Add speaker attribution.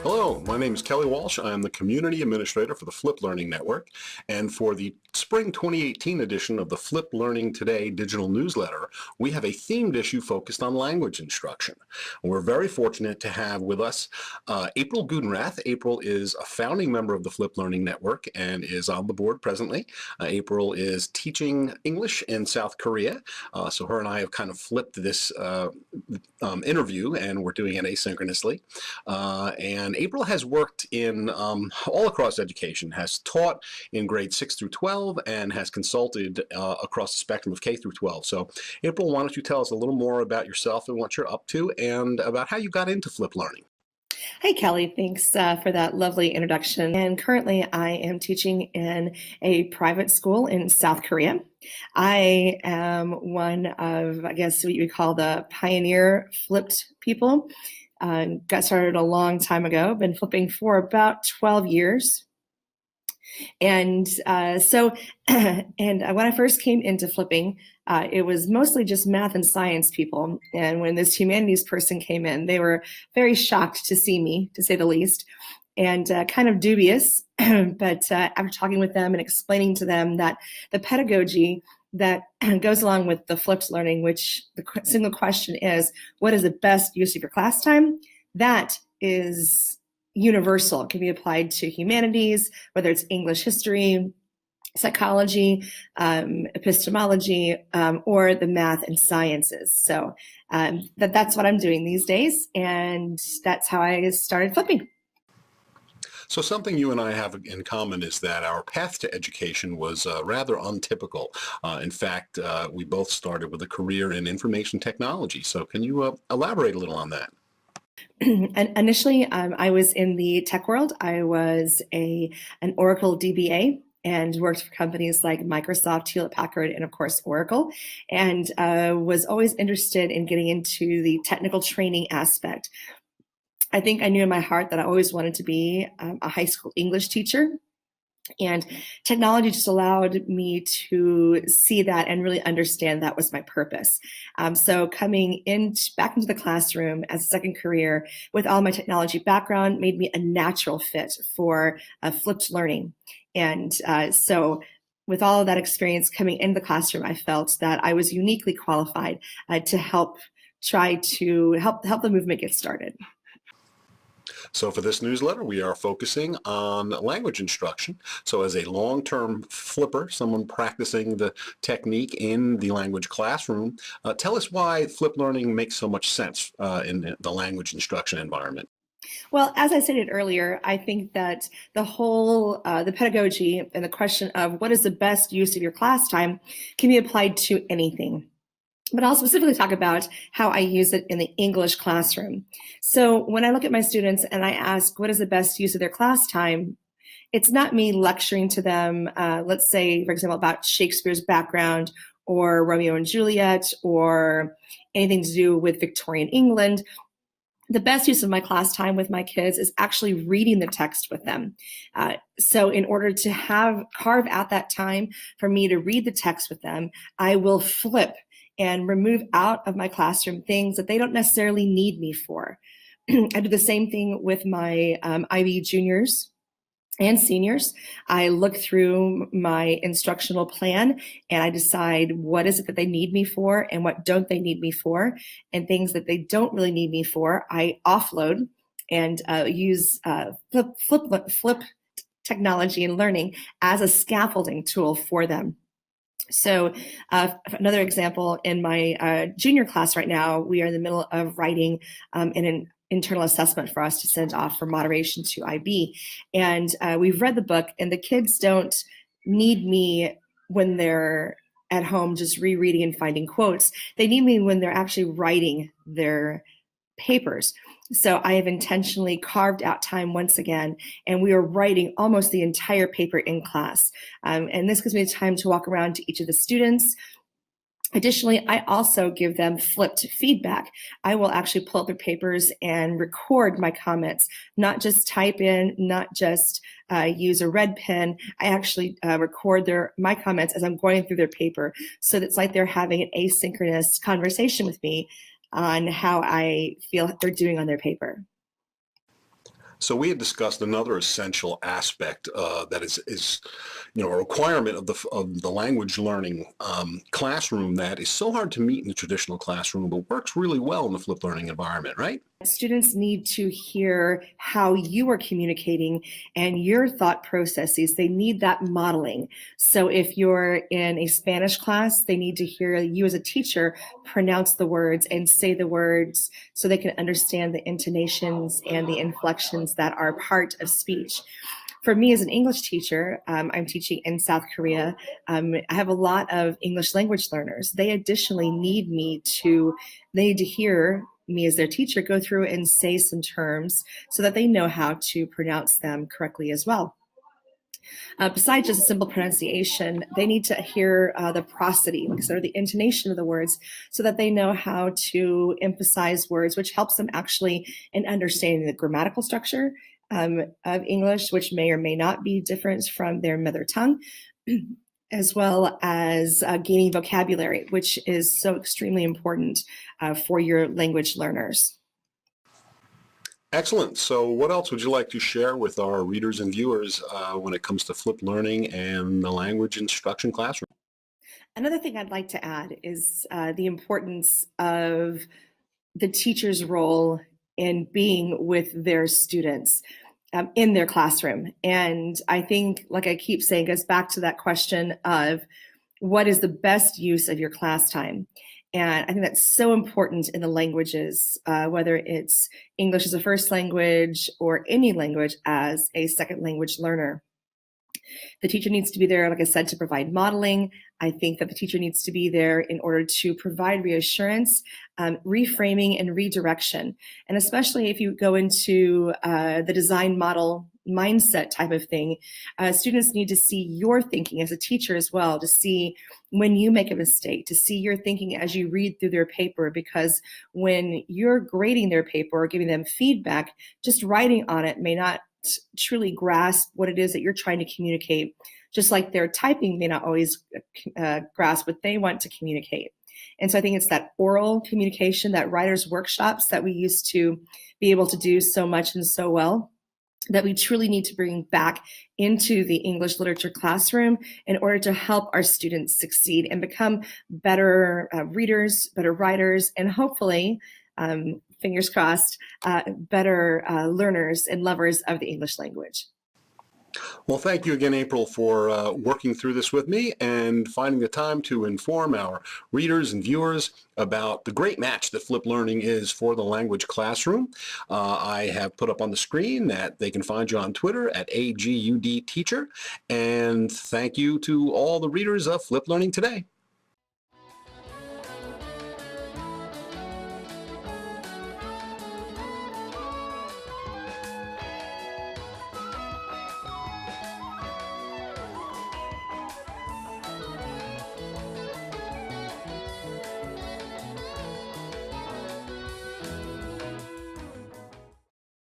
Speaker 1: Hello, my name is Kelly Walsh. I am the Community Administrator for the Flip Learning Network. And for the Spring 2018 edition of the Flip Learning Today digital newsletter, we have a themed issue focused on language instruction. We're very fortunate to have with us April Gudenrath. April is a founding member of the Flip Learning Network and is on the board presently. April is teaching English in South Korea. So her and I have kind of flipped this interview, and we're doing it asynchronously. And April has worked in all across education, has taught in grades 6 through 12, and has consulted across the spectrum of K through 12. So April, why don't you tell us a little more about yourself and what you're up to and about how you got into flip learning?
Speaker 2: Hi, Kelly. Thanks for that lovely introduction. And currently, I am teaching in a private school in South Korea. I am one of, I guess, what you would call the pioneer flipped people. Got started a long time ago, been flipping for about 12 years. And when I first came into flipping, it was mostly just math and science people. And when this humanities person came in, they were very shocked to see me, to say the least, and kind of dubious. But after talking with them and explaining to them that the pedagogy that goes along with the flipped learning, which the single question is, what is the best use of your class time? That is universal. It can be applied to humanities, whether it's English history, psychology, epistemology, or the math and sciences. So that's what I'm doing these days, and that's how I started flipping.
Speaker 1: So something you and I have in common is that our path to education was rather untypical. In fact, we both started with a career in information technology. So can you elaborate a little on that?
Speaker 2: And initially, I was in the tech world. I was an Oracle DBA and worked for companies like Microsoft, Hewlett-Packard, and of course, Oracle, and was always interested in getting into the technical training aspect. I think I knew in my heart that I always wanted to be a high school English teacher. And technology just allowed me to see that and really understand that was my purpose. So coming back into the classroom as a second career with all my technology background made me a natural fit for flipped learning. And so with all of that experience coming into the classroom, I felt that I was uniquely qualified to help the movement get started.
Speaker 1: So for this newsletter, we are focusing on language instruction. So as a long-term flipper, someone practicing the technique in the language classroom, tell us why flip learning makes so much sense in the language instruction environment.
Speaker 2: Well, as I stated earlier, I think that the pedagogy and the question of what is the best use of your class time can be applied to anything. But I'll specifically talk about how I use it in the English classroom. So when I look at my students and I ask what is the best use of their class time, it's not me lecturing to them, let's say, for example, about Shakespeare's background or Romeo and Juliet or anything to do with Victorian England. The best use of my class time with my kids is actually reading the text with them. So in order to carve out that time for me to read the text with them, I will flip and remove out of my classroom things that they don't necessarily need me for. I do the same thing with my IB juniors and seniors. I look through my instructional plan and I decide what is it that they need me for and what don't they need me for, and things that they don't really need me for, I offload and use flip technology and learning as a scaffolding tool for them. So another example, in my junior class right now, we are in the middle of writing an internal assessment for us to send off for moderation to IB. And we've read the book, and the kids don't need me when they're at home just rereading and finding quotes. They need me when they're actually writing their papers. So I have intentionally carved out time once again, and we are writing almost the entire paper in class. And this gives me time to walk around to each of the students. Additionally, I also give them flipped feedback. I will actually pull up their papers and record my comments, not just type in, not just use a red pen. I actually record my comments as I'm going through their paper. So it's like they're having an asynchronous conversation with me on how I feel they're doing on their paper.
Speaker 1: So we had discussed another essential aspect that is a requirement of the language learning classroom that is so hard to meet in the traditional classroom, but works really well in the flipped learning environment, right?
Speaker 2: Students need to hear how you are communicating and your thought processes. They need that modeling. So if you're in a Spanish class, they need to hear you as a teacher pronounce the words and say the words so they can understand the intonations and the inflections that are part of speech. For me as an English teacher, I'm teaching in South Korea. I have a lot of English language learners. They additionally they need to hear me as their teacher go through and say some terms so that they know how to pronounce them correctly as well. Besides just a simple pronunciation, they need to hear the prosody, so the intonation of the words, so that they know how to emphasize words, which helps them actually in understanding the grammatical structure of English, which may or may not be different from their mother tongue, as well as gaining vocabulary, which is so extremely important for your language learners.
Speaker 1: Excellent. So what else would you like to share with our readers and viewers when it comes to flipped learning and the language instruction classroom?
Speaker 2: Another thing I'd like to add is the importance of the teacher's role in being with their students in their classroom. And I think, like I keep saying, goes back to that question of what is the best use of your class time? And I think that's so important in the languages, whether it's English as a first language or any language as a second language learner. The teacher needs to be there, like I said, to provide modeling. I think that the teacher needs to be there in order to provide reassurance, reframing, and redirection. And especially if you go into the design model mindset type of thing, students need to see your thinking as a teacher as well, to see when you make a mistake, to see your thinking as you read through their paper, because when you're grading their paper or giving them feedback, just writing on it may not truly grasp what it is that you're trying to communicate, just like their typing may not always grasp what they want to communicate. And so I think it's that oral communication, that writers' workshops that we used to be able to do so much and so well, that we truly need to bring back into the English literature classroom in order to help our students succeed and become better readers, better writers, and hopefully, fingers crossed, better learners and lovers of the English language.
Speaker 1: Well, thank you again, April, for working through this with me and finding the time to inform our readers and viewers about the great match that flipped learning is for the language classroom. I have put up on the screen that they can find you on Twitter at AGUD Teacher. And thank you to all the readers of Flipped Learning Today.